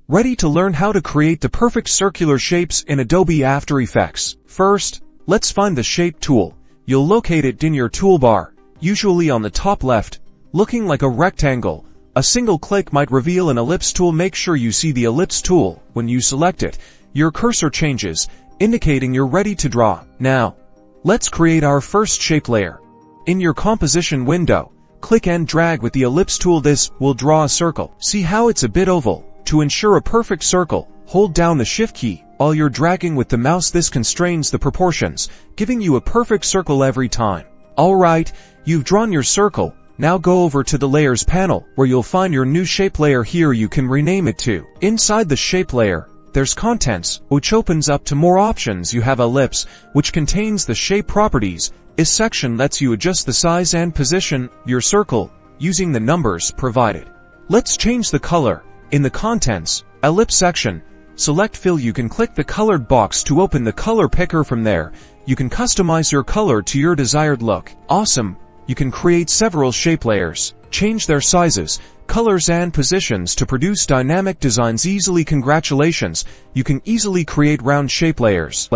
Ready to learn how to create the perfect circular shapes in Adobe After Effects. First, let's find the Shape tool. You'll locate it in your toolbar, usually on the top left, looking like a rectangle. A single click might reveal an ellipse tool. Make sure you see the ellipse tool. When you select it, your cursor changes, indicating you're ready to draw. Now, let's create our first shape layer. In your composition window, click and drag with the ellipse tool. This will draw a circle. See how it's a bit oval? To ensure a perfect circle, hold down the Shift key while you're dragging with the mouse. This constrains the proportions, giving you a perfect circle every time. Alright, you've drawn your circle. Now go over to the Layers panel, where you'll find your new shape layer. Here you can rename it to. Inside the shape layer, there's Contents, which opens up to more options. You have Ellipse, which contains the shape properties. This section lets you adjust the size and position your circle using the numbers provided. Let's change the color. In the Contents, Ellipse section, select Fill. You can click the colored box to open the color picker. From there, you can customize your color to your desired look. Awesome! You can create several shape layers, change their sizes, colors and positions to produce dynamic designs easily. Congratulations! You can easily create round shape layers.